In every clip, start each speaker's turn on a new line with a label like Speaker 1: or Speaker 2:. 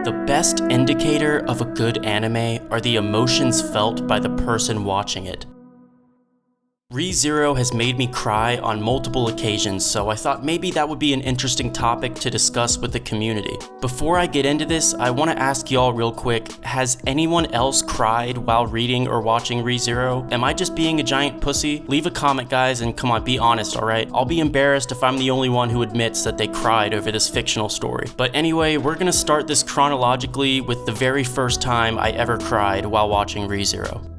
Speaker 1: The best indicator of a good anime are the emotions felt by the person watching it. ReZero has made me cry on multiple occasions, so I thought maybe that would be an interesting topic to discuss with the community. Before I get into this, I want to ask y'all real quick, has anyone else cried while reading or watching ReZero? Am I just being a giant pussy? Leave a comment, guys, and come on, be honest, alright? I'll be embarrassed if I'm the only one who admits that they cried over this fictional story. But anyway, we're gonna start this chronologically with the very first time I ever cried while watching ReZero.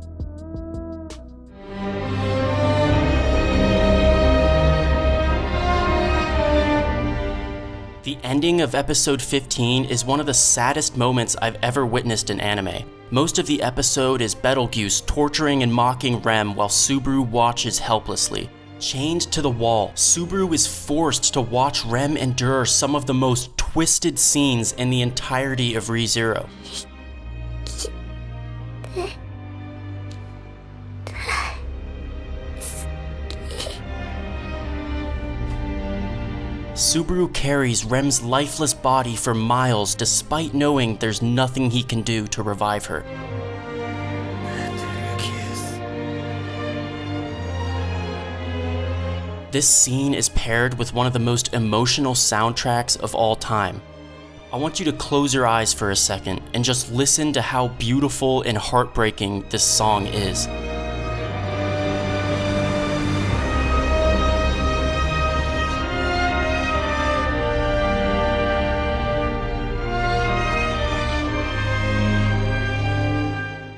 Speaker 1: The ending of episode 15 is one of the saddest moments I've ever witnessed in anime. Most of the episode is Betelgeuse torturing and mocking Rem while Subaru watches helplessly. Chained to the wall, Subaru is forced to watch Rem endure some of the most twisted scenes in the entirety of ReZero. Subaru carries Rem's lifeless body for miles despite knowing there's nothing he can do to revive her. This scene is paired with one of the most emotional soundtracks of all time. I want you to close your eyes for a second and just listen to how beautiful and heartbreaking this song is.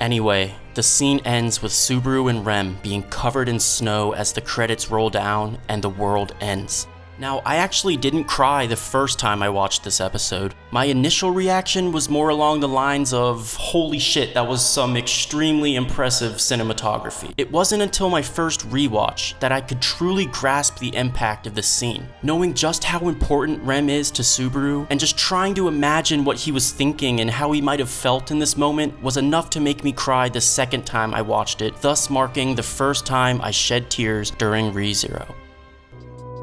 Speaker 1: Anyway, the scene ends with Subaru and Rem being covered in snow as the credits roll down and the world ends. Now, I actually didn't cry the first time I watched this episode. My initial reaction was more along the lines of, holy shit, that was some extremely impressive cinematography. It wasn't until my first rewatch that I could truly grasp the impact of the scene. Knowing just how important Rem is to Subaru, and just trying to imagine what he was thinking and how he might have felt in this moment was enough to make me cry the second time I watched it, thus marking the first time I shed tears during ReZero.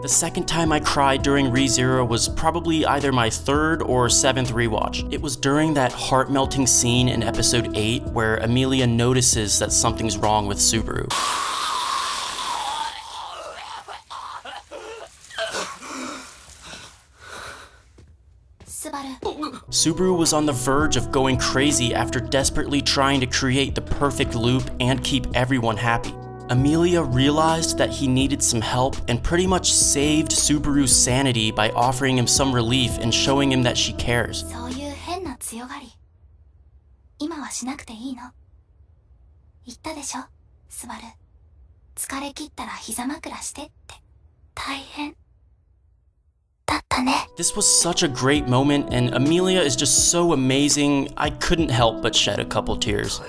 Speaker 1: The second time I cried during ReZero was probably either my third or seventh rewatch. It was during that heart-melting scene in episode 8 where Amelia notices that something's wrong with Subaru. Subaru was on the verge of going crazy after desperately trying to create the perfect loop and keep everyone happy. Amelia realized that he needed some help and pretty much saved Subaru's sanity by offering him some relief and showing him that she cares. This was such a great moment, and Amelia is just so amazing, I couldn't help but shed a couple tears.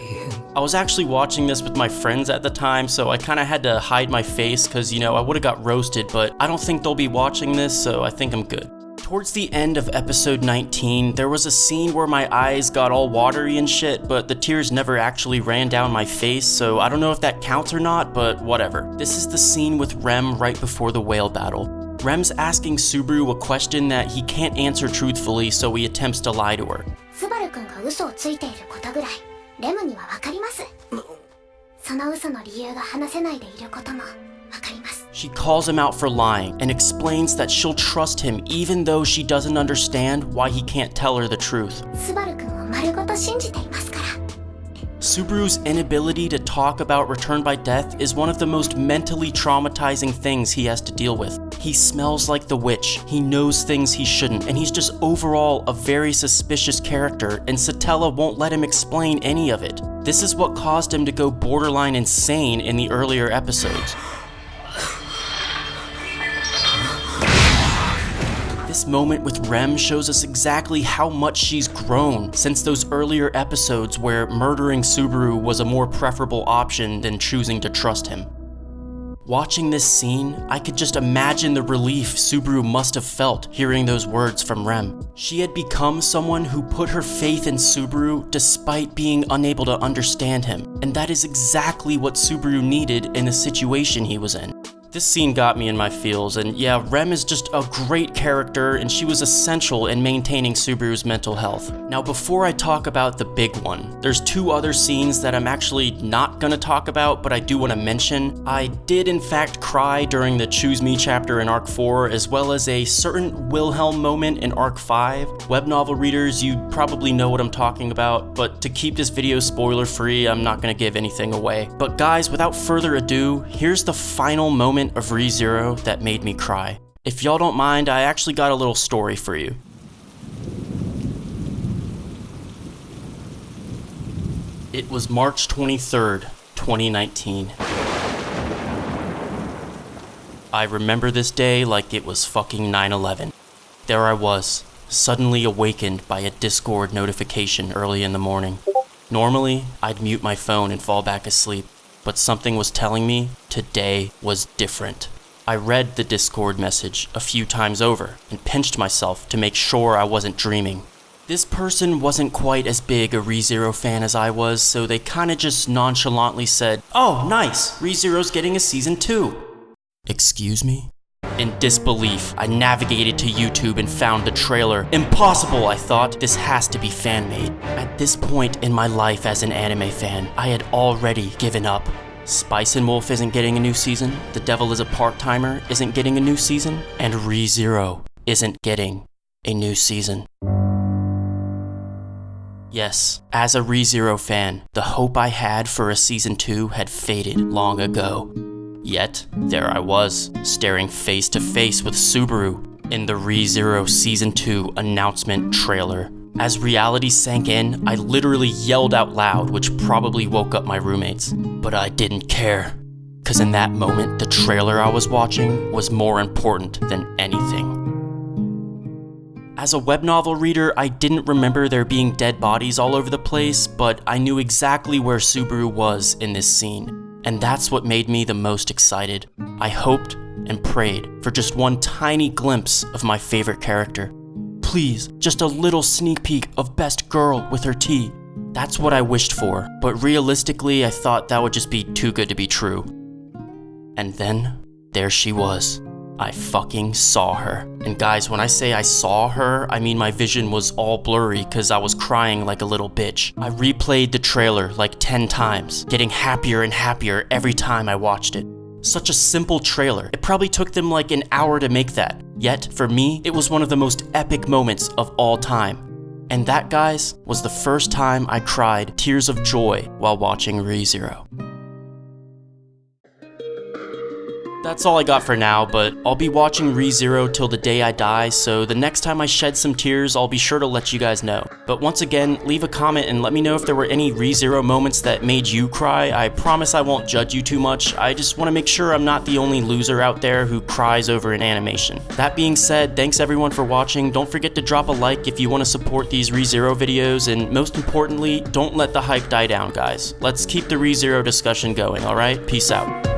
Speaker 1: I was actually watching this with my friends at the time, so I kinda had to hide my face because, I would've got roasted, but I don't think they'll be watching this, so I think I'm good. Towards the end of episode 19, there was a scene where my eyes got all watery and shit, but the tears never actually ran down my face, so I don't know if that counts or not, but whatever. This is the scene with Rem right before the whale battle. Rem's asking Subaru a question that he can't answer truthfully, so he attempts to lie to her. She calls him out for lying and explains that she'll trust him even though she doesn't understand why he can't tell her the truth. Subaru's inability to talk about return by death is one of the most mentally traumatizing things he has to deal with. He smells like the witch, he knows things he shouldn't, and he's just overall a very suspicious character, and Satella won't let him explain any of it. This is what caused him to go borderline insane in the earlier episodes. This moment with Rem shows us exactly how much she's grown since those earlier episodes where murdering Subaru was a more preferable option than choosing to trust him. Watching this scene, I could just imagine the relief Subaru must have felt hearing those words from Rem. She had become someone who put her faith in Subaru despite being unable to understand him, and that is exactly what Subaru needed in the situation he was in. This scene got me in my feels, and yeah, Rem is just a great character, and she was essential in maintaining Subaru's mental health. Now, before I talk about the big one, there's two other scenes that I'm actually not gonna talk about, but I do want to mention. I did in fact cry during the Choose Me chapter in Arc 4, as well as a certain Wilhelm moment in Arc 5. Web novel readers, you probably know what I'm talking about, but to keep this video spoiler free, I'm not gonna give anything away. But guys, without further ado, here's the final moment of ReZero that made me cry. If y'all don't mind, I actually got a little story for you. It was March 23rd, 2019. I remember this day like it was fucking 9/11. There I was, suddenly awakened by a Discord notification early in the morning. Normally, I'd mute my phone and fall back asleep, but something was telling me today was different. I read the Discord message a few times over and pinched myself to make sure I wasn't dreaming. This person wasn't quite as big a ReZero fan as I was, so they kinda just nonchalantly said, "Oh, nice, ReZero's getting a season 2. Excuse me? In disbelief, I navigated to YouTube and found the trailer. Impossible, I thought. This has to be fan-made. At this point in my life as an anime fan, I had already given up. Spice and Wolf isn't getting a new season, The Devil is a Part-Timer isn't getting a new season, and ReZero isn't getting a new season. Yes, as a ReZero fan, the hope I had for a season 2 had faded long ago. Yet, there I was, staring face to face with Subaru in the ReZero Season 2 announcement trailer. As reality sank in, I literally yelled out loud, which probably woke up my roommates. But I didn't care, because in that moment, the trailer I was watching was more important than anything. As a web novel reader, I didn't remember there being dead bodies all over the place, but I knew exactly where Subaru was in this scene. And that's what made me the most excited. I hoped and prayed for just one tiny glimpse of my favorite character. Please, just a little sneak peek of best girl with her tea. That's what I wished for, but realistically I thought that would just be too good to be true. And then, there she was. I fucking saw her. And guys, when I say I saw her, I mean my vision was all blurry because I was crying like a little bitch. I replayed the trailer like 10 times, getting happier and happier every time I watched it. Such a simple trailer. It probably took them like an hour to make that. Yet, for me, it was one of the most epic moments of all time. And that, guys, was the first time I cried tears of joy while watching ReZero. That's all I got for now, but I'll be watching ReZero till the day I die, so the next time I shed some tears, I'll be sure to let you guys know. But once again, leave a comment and let me know if there were any ReZero moments that made you cry. I promise I won't judge you too much. I just want to make sure I'm not the only loser out there who cries over an animation. That being said, thanks everyone for watching. Don't forget to drop a like if you want to support these ReZero videos, and most importantly, don't let the hype die down, guys. Let's keep the ReZero discussion going, alright? Peace out.